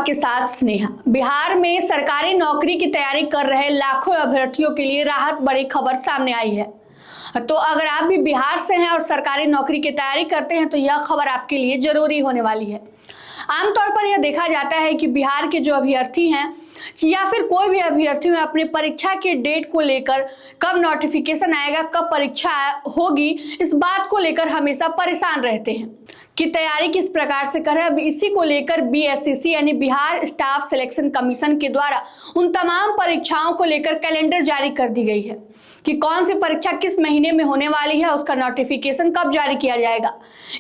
आपके साथ स्नेहा। बिहार में सरकारी नौकरी की तैयारी कर रहे लाखों अभ्यर्थियों के लिए राहत बड़ी खबर सामने आई है। तो अगर आप भी बिहार से हैं और सरकारी नौकरी की तैयारी करते हैं तो यह खबर आपके लिए जरूरी होने वाली है। आमतौर पर यह देखा जाता है कि बिहार के जो अभ्यर्थी हैं या फिर कोई भी अभ्यर्थी में अपनी परीक्षा के डेट को लेकर, कब नोटिफिकेशन आएगा, कब परीक्षा होगी, इस बात को लेकर हमेशा परेशान रहते हैं कि तैयारी किस प्रकार से करें। अब इसी को लेकर BSCC यानी बिहार स्टाफ सिलेक्शन कमीशन के द्वारा उन तमाम परीक्षाओं को लेकर कैलेंडर जारी कर दी गई है कि कौन सी परीक्षा किस महीने में होने वाली है, उसका नोटिफिकेशन कब जारी किया जाएगा।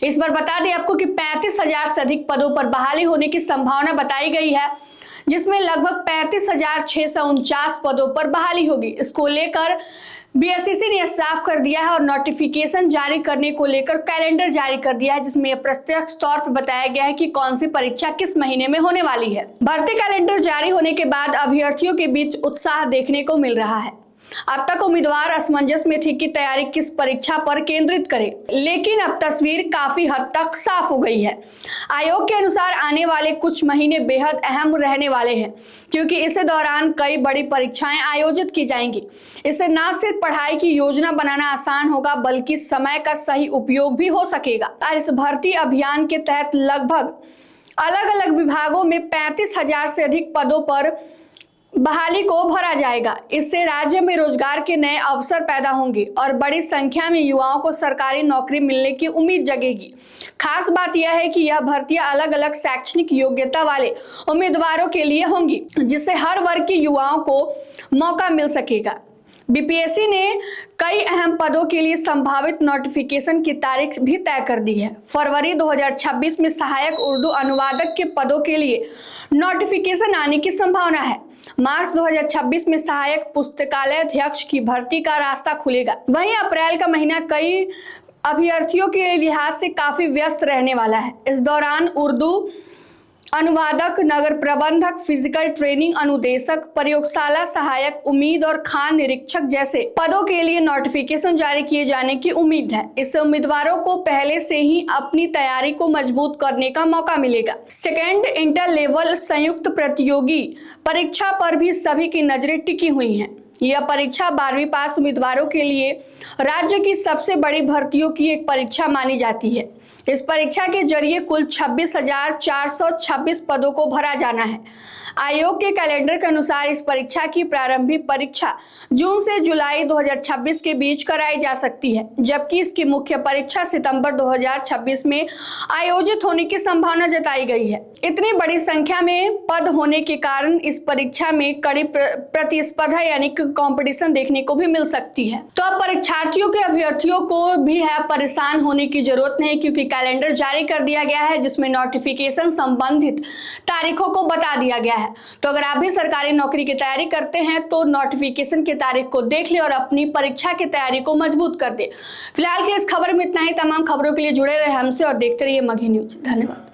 इस बार बता दें आपको कि 35,000 से अधिक पदों पर बहाली होने की संभावना बताई गई है, जिसमें लगभग 35,649 पदों पर बहाली होगी। इसको लेकर BSCC ने साफ कर दिया है और नोटिफिकेशन जारी करने को लेकर कैलेंडर जारी कर दिया है, जिसमें यह प्रत्यक्ष तौर पर बताया गया है कि कौन सी परीक्षा किस महीने में होने वाली है। भर्ती कैलेंडर जारी होने के बाद अभ्यर्थियों के बीच उत्साह देखने को मिल रहा है। अब तक उम्मीदवार असमंजस में थे कि तैयारी किस परीक्षा पर केंद्रित करें, लेकिन अब तस्वीर काफी हद तक साफ हो गई है। आयोग के अनुसार आने वाले कुछ महीने बेहद अहम रहने वाले हैं, क्योंकि इस दौरान कई बड़ी परीक्षाएं आयोजित की जाएंगी। इससे न सिर्फ पढ़ाई की योजना बनाना आसान होगा, बल्कि समय का सही उपयोग भी हो सकेगा। और इस भर्ती अभियान के तहत लगभग अलग अलग विभागों में 35,000 से अधिक पदों पर बहाली को भरा जाएगा। इससे राज्य में रोजगार के नए अवसर पैदा होंगे और बड़ी संख्या में युवाओं को सरकारी नौकरी मिलने की उम्मीद जगेगी। खास बात यह है कि यह भर्तियां अलग अलग शैक्षणिक योग्यता वाले उम्मीदवारों के लिए होंगी, जिससे हर वर्ग के युवाओं को मौका मिल सकेगा। BPSC ने कई अहम पदों के लिए संभावित नोटिफिकेशन की तारीख भी तय कर दी है। फरवरी 2026 में सहायक उर्दू अनुवादक के पदों के लिए नोटिफिकेशन आने की संभावना है। मार्च 2026 में सहायक पुस्तकालय अध्यक्ष की भर्ती का रास्ता खुलेगा। वहीं अप्रैल का महीना कई अभ्यर्थियों के लिहाज से काफी व्यस्त रहने वाला है। इस दौरान उर्दू अनुवादक, नगर प्रबंधक, फिजिकल ट्रेनिंग अनुदेशक, प्रयोगशाला सहायक, उम्मीद और खान निरीक्षक जैसे पदों के लिए नोटिफिकेशन जारी किए जाने की उम्मीद है। इससे उम्मीदवारों को पहले से ही अपनी तैयारी को मजबूत करने का मौका मिलेगा। सेकेंड इंटर लेवल संयुक्त प्रतियोगी परीक्षा पर भी सभी की नजरें टिकी हुई हैं। यह परीक्षा 12वीं पास उम्मीदवारों के लिए राज्य की सबसे बड़ी भर्तियों की एक परीक्षा मानी जाती है। इस परीक्षा के जरिए कुल 26,426 पदों को भरा जाना है। आयोग के कैलेंडर के अनुसार इस परीक्षा की प्रारंभिक परीक्षा जून से जुलाई 2026 के बीच कराई जा सकती है, जबकि इसकी मुख्य परीक्षा सितंबर 2026 में आयोजित होने की संभावना जताई गई है। इतनी बड़ी संख्या में पद होने के कारण इस परीक्षा में कड़ी प्रतिस्पर्धा यानी कि कंपटीशन देखने को भी मिल सकती है। तो अब परीक्षार्थियों के अभ्यर्थियों को भी है परेशान होने की जरूरत नहीं, क्योंकि कैलेंडर जारी कर दिया गया है, जिसमें नोटिफिकेशन संबंधित तारीखों को बता दिया गया है। तो अगर आप भी सरकारी नौकरी की तैयारी करते हैं तो नोटिफिकेशन की तारीख को देख ले और अपनी परीक्षा की तैयारी को मजबूत कर दे। फिलहाल के इस खबर में इतना ही। तमाम खबरों के लिए जुड़े रहे हमसे और देखते रहिए मगही न्यूज। धन्यवाद।